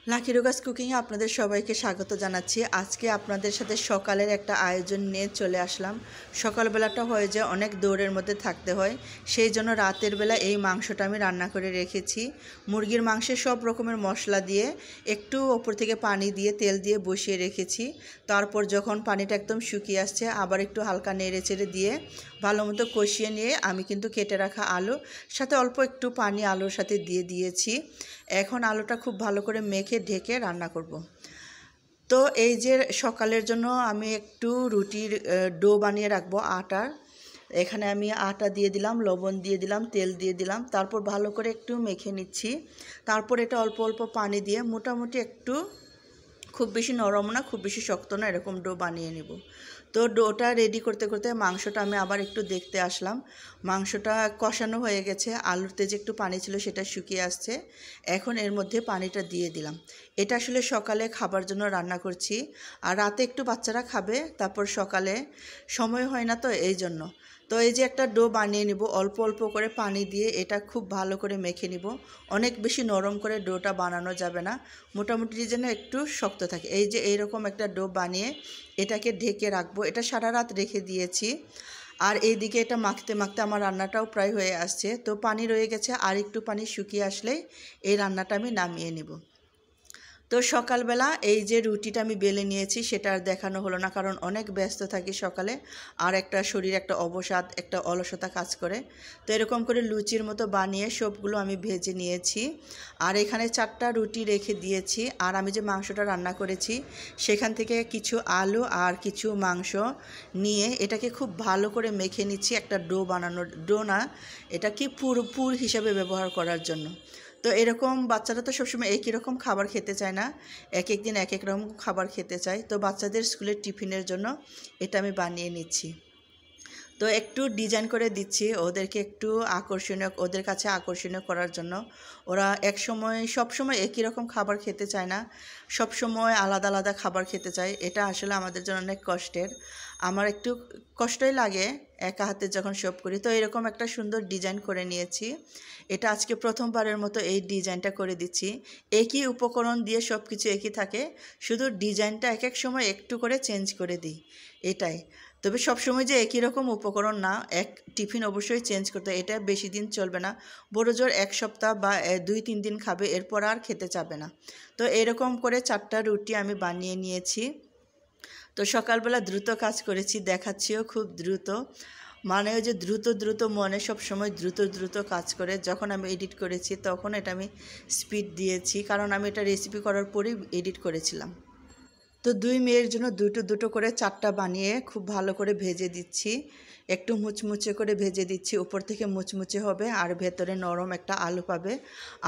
Lucky রোগাস কুকিংয়ে আপনাদের সবাইকে স্বাগত জানাচ্ছি। আজকে আপনাদের সাথে সকালের একটা আয়োজন নিয়ে চলে আসলাম। সকালবেলাটা হয়ে যায় অনেক দৌড়ের মধ্যে থাকতে হয়, সেই জন্য রাতের বেলা এই মাংসটা আমি রান্না করে রেখেছি। মুরগির মাংসে সব রকমের মশলা দিয়ে একটু ওপর থেকে পানি দিয়ে তেল দিয়ে বসিয়ে রেখেছি। তারপর যখন পানিটা একদম শুকিয়ে আসছে আবার একটু হালকা নেড়ে চেড়ে দিয়ে ভালো মতো কষিয়ে নিয়ে আমি কিন্তু কেটে রাখা আলু সাথে অল্প একটু পানি আলুর সাথে দিয়ে দিয়েছি। এখন আলুটা খুব ভালো করে মেখে ঢেকে রান্না করব। তো এই যে সকালের জন্য আমি একটু রুটির ডো বানিয়ে রাখবো আটার। এখানে আমি আটা দিয়ে দিলাম, লবণ দিয়ে দিলাম, তেল দিয়ে দিলাম, তারপর ভালো করে একটু মেখে নিচ্ছি। তারপর এটা অল্প অল্প পানি দিয়ে মোটামুটি একটু, খুব বেশি নরম না খুব বেশি শক্ত না, এরকম ডো বানিয়ে নেব। তো ডোটা রেডি করতে করতে মাংসটা আমি আবার একটু দেখতে আসলাম। মাংসটা কষানো হয়ে গেছে, আলুতে যে একটু পানি ছিল সেটা শুকিয়ে আসছে। এখন এর মধ্যে পানিটা দিয়ে দিলাম। এটা আসলে সকালে খাবার জন্য রান্না করছি, আর রাতে একটু বাচ্চারা খাবে, তারপর সকালে সময় হয় না তো এই জন্য। তো এই যে একটা ডো বানিয়ে নিব অল্প অল্প করে পানি দিয়ে, এটা খুব ভালো করে মেখে নিব। অনেক বেশি নরম করে ডোটা বানানো যাবে না, মোটামুটি যেন একটু শক্ত থাকে। এই যে এইরকম একটা ডো বানিয়ে এটাকে ঢেকে রাখবো। এটা সারা রাত রেখে দিয়েছি। আর এইদিকে এটা মাখতে মাখতে আমার রান্নাটাও প্রায় হয়ে আসছে। তো পানি রয়ে গেছে, আর একটু পানি শুকিয়ে আসলেই এই রান্নাটা আমি নামিয়ে নেব। তো সকালবেলা এই যে রুটিটা আমি বেলে নিয়েছি সেটা আর দেখানো হলো না, কারণ অনেক ব্যস্ত থাকি সকালে, আর একটা শরীর একটা অবসাদ একটা অলসতা কাজ করে। তো এরকম করে লুচির মতো বানিয়ে সবগুলো আমি ভেজে নিয়েছি। আর এখানে 4টা রুটি রেখে দিয়েছি। আর আমি যে মাংসটা রান্না করেছি সেখান থেকে কিছু আলু আর কিছু মাংস নিয়ে এটাকে খুব ভালো করে মেখে নিচ্ছি একটা ডো বানানোর, ডো না এটা কি পুর হিসাবে ব্যবহার করার জন্য। তো এরকম বাচ্চারা তো সবসময় একই রকম খাবার খেতে চায় না, এক এক দিন এক এক রকম খাবার খেতে চায়। তো বাচ্চাদের স্কুলের টিফিনের জন্য এটা আমি বানিয়ে নিচ্ছি। তো একটু ডিজাইন করে দিচ্ছি ওদেরকে, একটু আকর্ষণীয়, ওদের কাছে আকর্ষণীয় করার জন্য। ওরা সবসময় একই রকম খাবার খেতে চায় না, সবসময় আলাদা আলাদা খাবার খেতে চায়। এটা আসলে আমাদের জন্য অনেক কষ্টের। আমার একটু কষ্টই লাগে একা হাতে যখন সব করি। তো এরকম একটা সুন্দর ডিজাইন করে নিয়েছি। এটা আজকে প্রথমবারের মতো এই ডিজাইনটা করে দিচ্ছি। একই উপকরণ দিয়ে সব কিছু একই থাকে, শুধু ডিজাইনটা এক এক সময় একটু করে চেঞ্জ করে দিই, এটাই। তবে সবসময় যে একই রকম উপকরণ না, এক টিফিন অবশ্যই চেঞ্জ করতে হয়। এটা বেশি দিন চলবে না, বড় জোর 1 সপ্তাহ বা 2-3 দিন খাবে, এরপর আর খেতে চাবে না। তো এরকম করে 4টা রুটি আমি বানিয়ে নিয়েছি। তো সকালবেলা দ্রুত কাজ করেছি, দেখাচ্ছিও খুব দ্রুত। মানে ওই যে দ্রুত দ্রুত মনে সব সময় দ্রুত দ্রুত কাজ করে। যখন আমি এডিট করেছি তখন এটা আমি স্পিড দিয়েছি, কারণ আমি এটা রেসিপি করার পরেই এডিট করেছিলাম। তো 2 মেয়ের জন্য দুটো দুটো করে 4টা বানিয়ে খুব ভালো করে ভেজে দিচ্ছি। একটু মুচমুচে করে ভেজে দিচ্ছি, উপর থেকে মুচমুচে হবে আর ভেতরে নরম একটা আলু পাবে।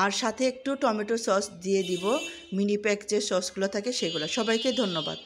আর সাথে একটু টমেটো সস দিয়ে দিব, মিনি প্যাক যে সসগুলো থাকে সেগুলো। সবাইকে ধন্যবাদ।